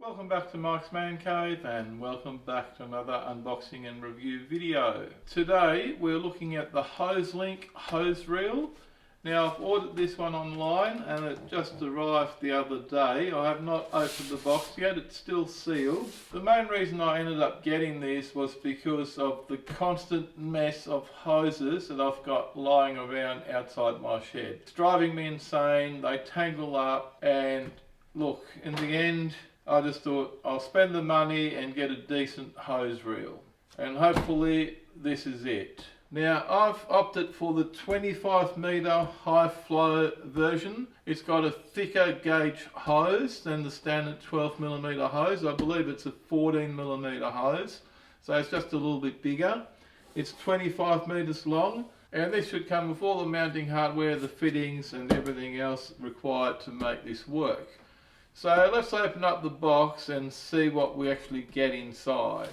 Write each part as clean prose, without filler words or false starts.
Welcome back to Mike's Man Cave and welcome back to another unboxing and review video. Today we're looking at the Hoselink hose reel. Now I've ordered this one online and it just arrived the other day. I have not opened the box yet, it's still sealed. The main reason I ended up getting this was because of the constant mess of hoses that I've got lying around outside my shed. It's driving me insane, they tangle up, and look, in the end I just thought I'll spend the money and get a decent hose reel, and hopefully this is it. Now I've opted for the 25m high flow version. It's got a thicker gauge hose than the standard 12mm hose. I believe it's a 14mm hose, so it's just a little bit bigger. It's 25 meters long, and this should come with all the mounting hardware, the fittings and everything else required to make this work. So let's open up the box and see what we actually get inside.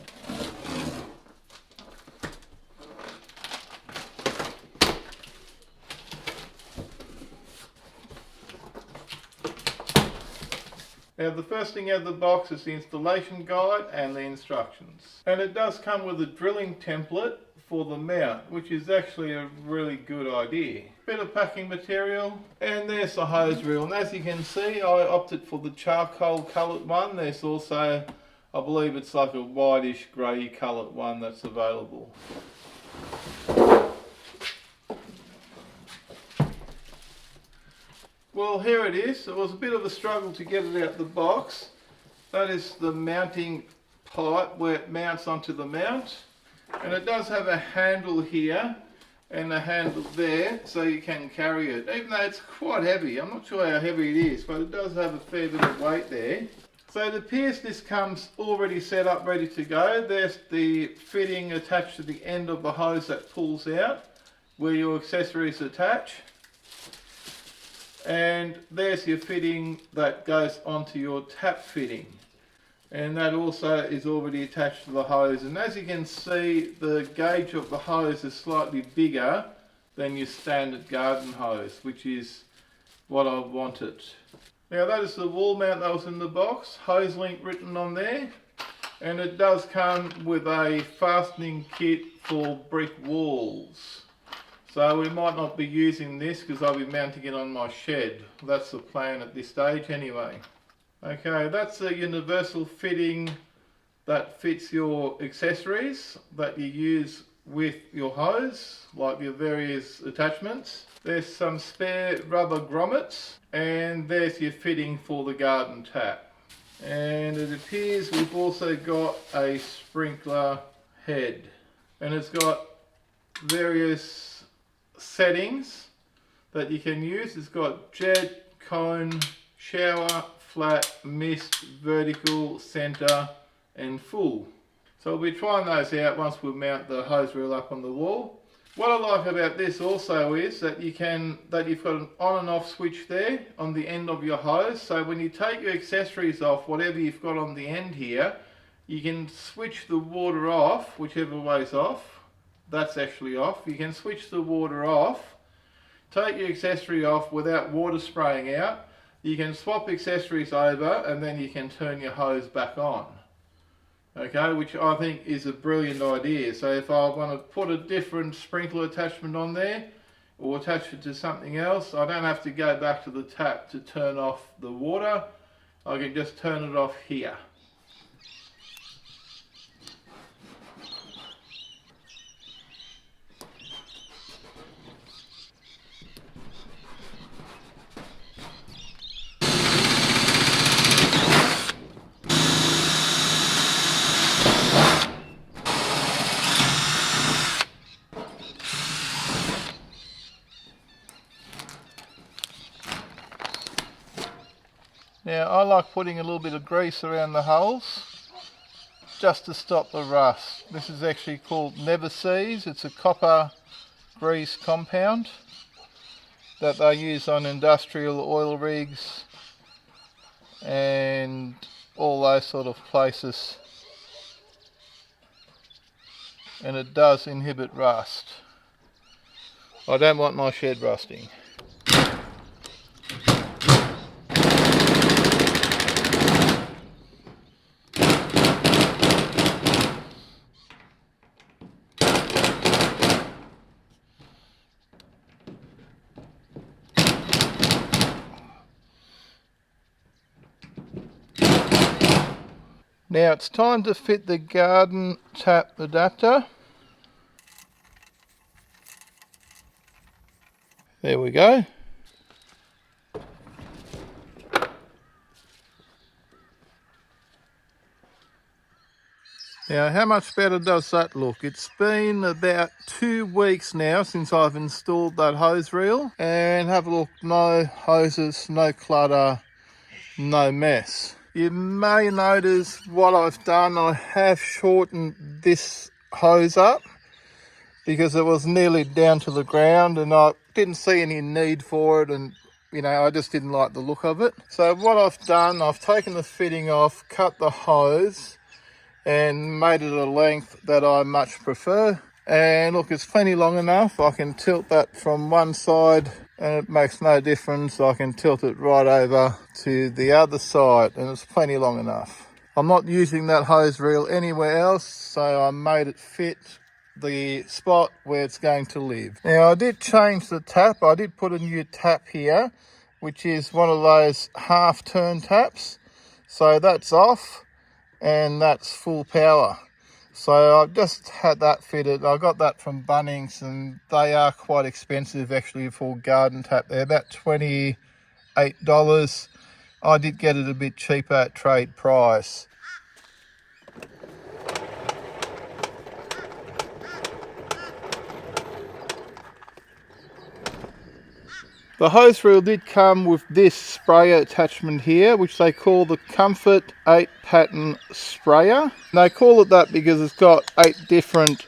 Now the first thing out of the box is the installation guide and the instructions. And it does come with a drilling template for the mount, which is actually a really good idea. Bit of packing material, and there's the hose reel. And as you can see, I opted for the charcoal coloured one. There's also, I believe it's like a whitish grey coloured one that's available. Well, here it is. It was a bit of a struggle to get it out the box. That is the mounting pipe where it mounts onto the mount. And it does have a handle here and a handle there so you can carry it, even though it's quite heavy. I'm not sure how heavy it is, but it does have a fair bit of weight there. So it appears this comes already set up, ready to go. There's the fitting attached to the end of the hose that pulls out where your accessories attach. And there's your fitting that goes onto your tap fitting. And that also is already attached to the hose. And as you can see, the gauge of the hose is slightly bigger than your standard garden hose, which is what I wanted. Now that is the wall mount that was in the box, Hoselink written on there. And it does come with a fastening kit for brick walls. So we might not be using this because I'll be mounting it on my shed. That's the plan at this stage anyway. Okay, that's a universal fitting that fits your accessories that you use with your hose, like your various attachments. There's some spare rubber grommets, and there's your fitting for the garden tap. And it appears we've also got a sprinkler head, and it's got various settings that you can use. It's got jet, cone, shower, flat, mist, vertical, center and full. So we'll be trying those out once we mount the hose reel up on the wall. What I like about this also is that you've got an on and off switch there on the end of your hose. So when you take your accessories off, whatever you've got on the end here, you can switch the water off, whichever way's off. That's actually off. You can switch the water off, take your accessory off without water spraying out. You can swap accessories over and then you can turn your hose back on. Okay, which I think is a brilliant idea. So if I want to put a different sprinkler attachment on there or attach it to something else, I don't have to go back to the tap to turn off the water. I can just turn it off here. Now I like putting a little bit of grease around the holes just to stop the rust. This is actually called Never Seize. It's a copper grease compound that they use on industrial oil rigs and all those sort of places, and it does inhibit rust. I don't want my shed rusting. Now it's time to fit the garden tap adapter. There we go. Now, how much better does that look? It's been about 2 weeks now since I've installed that hose reel, and have a look, no hoses, no clutter, no mess. You may notice what I've done, I have shortened this hose up because it was nearly down to the ground and I didn't see any need for it, and you know, I just didn't like the look of it. So what I've done, I've taken the fitting off, cut the hose and made it a length that I much prefer. And look, it's plenty long enough. I can tilt that from one side and it makes no difference. I can tilt it right over to the other side and it's plenty long enough. I'm not using that hose reel anywhere else, so I made it fit the spot where it's going to live. Now, I did change the tap. I did put a new tap here, which is one of those half turn taps. So that's off and that's full power. So I've just had that fitted. I got that from Bunnings and they are quite expensive actually for garden tap. They're about $28. I did get it a bit cheaper at trade price. The hose reel did come with this sprayer attachment here, which they call the Comfort 8 pattern sprayer. And they call it that because it's got 8 different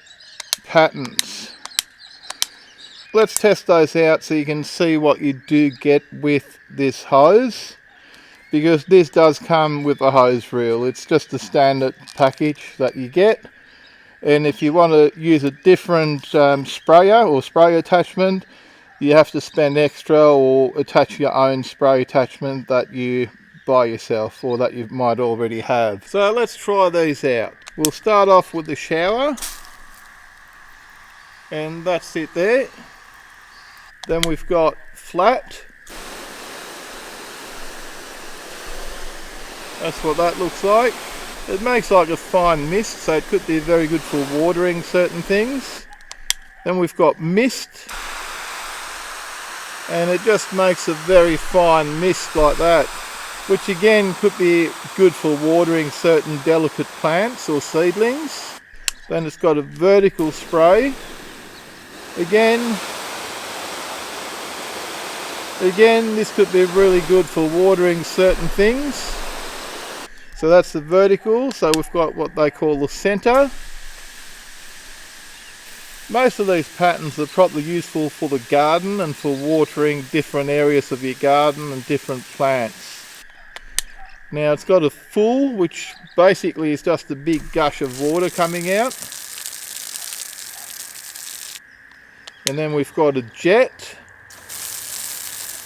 patterns. Let's test those out so you can see what you do get with this hose, because this does come with a hose reel. It's just a standard package that you get. And if you want to use a different sprayer or spray attachment, you have to spend extra or attach your own spray attachment that you buy yourself or that you might already have. So let's try these out. We'll start off with the shower, and that's it there. Then we've got flat. That's what that looks like. It makes like a fine mist, so it could be very good for watering certain things. Then we've got mist, and it just makes a very fine mist like that, which again could be good for watering certain delicate plants or seedlings. Then it's got a vertical spray. Again, this could be really good for watering certain things. So that's the vertical. So we've got what they call the center. Most of these patterns are probably useful for the garden and for watering different areas of your garden and different plants. Now it's got a full, which basically is just a big gush of water coming out. And then we've got a jet,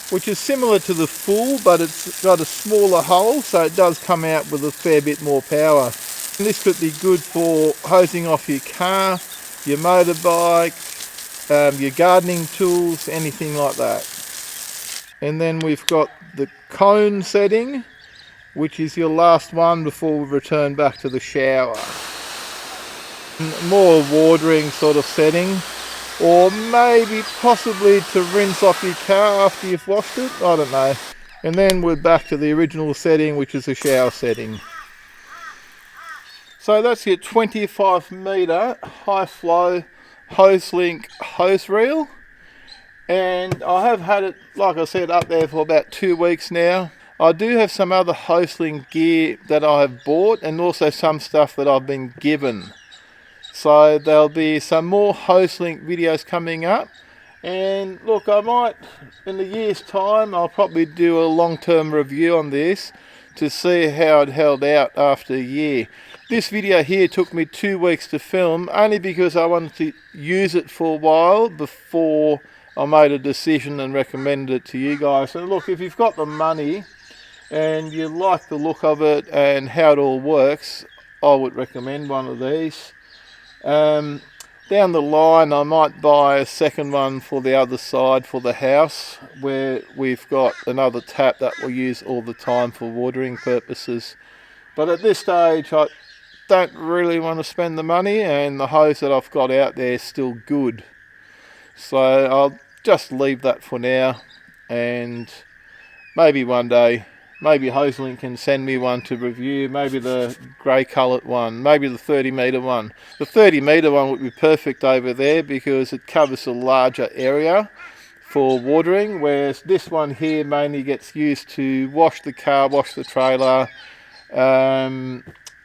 which is similar to the full, but it's got a smaller hole, so it does come out with a fair bit more power. And this could be good for hosing off your car, your motorbike, your gardening tools, anything like that. And then we've got the cone setting, which is your last one before we return back to the shower. More watering sort of setting, or maybe possibly to rinse off your car after you've washed it, I don't know. And then we're back to the original setting, which is the shower setting. So that's your 25m high flow Hoselink hose reel, and I have had it, like I said, up there for about 2 weeks now. I do have some other Hoselink gear that I have bought and also some stuff that I've been given. So there'll be some more Hoselink videos coming up, and look, I might, in a year's time, I'll probably do a long-term review on this to see how it held out after a year. This video here took me 2 weeks to film, only because I wanted to use it for a while before I made a decision and recommended it to you guys. And look, if you've got the money and you like the look of it and how it all works, I would recommend one of these. Down the line I might buy a second one for the other side for the house, where we've got another tap that we'll use all the time for watering purposes. But at this stage I don't really want to spend the money, and the hose that I've got out there is still good. So I'll just leave that for now, and maybe one day, maybe Hoselink can send me one to review, maybe the grey coloured one, maybe the 30 metre one. The 30 metre one would be perfect over there because it covers a larger area for watering, whereas this one here mainly gets used to wash the car, wash the trailer,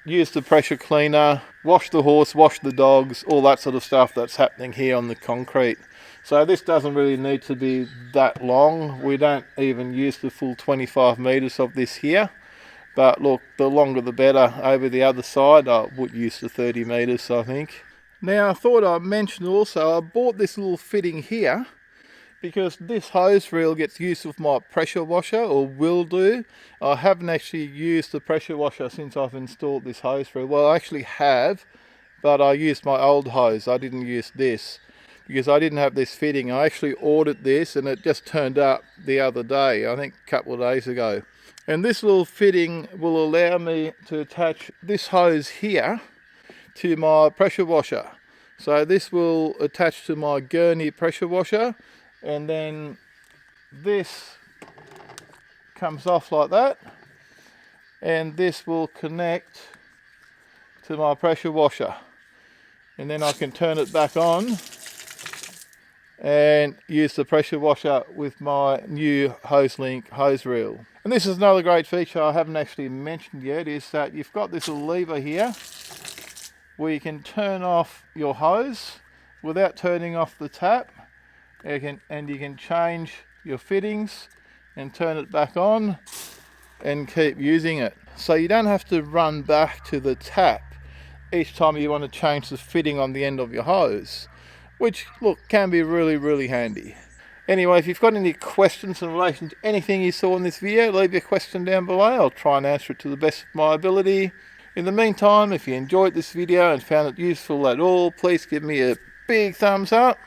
use the pressure cleaner, wash the horse, wash the dogs, all that sort of stuff that's happening here on the concrete. So this doesn't really need to be that long. We don't even use the full 25 metres of this here. But look, the longer the better. Over the other side, I would use the 30 metres, I think. Now, I thought I'd mention also, I bought this little fitting here because this hose reel gets used with my pressure washer, or will do. I haven't actually used the pressure washer since I've installed this hose reel. Well, I actually have, but I used my old hose. I didn't use this because I didn't have this fitting. I actually ordered this and it just turned up the other day, I think a couple of days ago. And this little fitting will allow me to attach this hose here to my pressure washer. So this will attach to my gurney pressure washer, and then this comes off like that, and this will connect to my pressure washer, and then I can turn it back on and use the pressure washer with my new Hoselink hose reel. And this is another great feature I haven't actually mentioned yet, is that you've got this little lever here where you can turn off your hose without turning off the tap, and you can change your fittings and turn it back on and keep using it. So you don't have to run back to the tap each time you want to change the fitting on the end of your hose, which, look, can be really, really handy. Anyway, if you've got any questions in relation to anything you saw in this video, leave your question down below. I'll try and answer it to the best of my ability. In the meantime, if you enjoyed this video and found it useful at all, please give me a big thumbs up.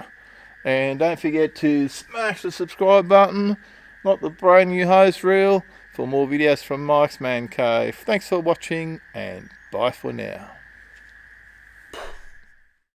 And don't forget to smash the subscribe button, not the brand new hose reel, for more videos from Mike's Man Cave. Thanks for watching, and bye for now.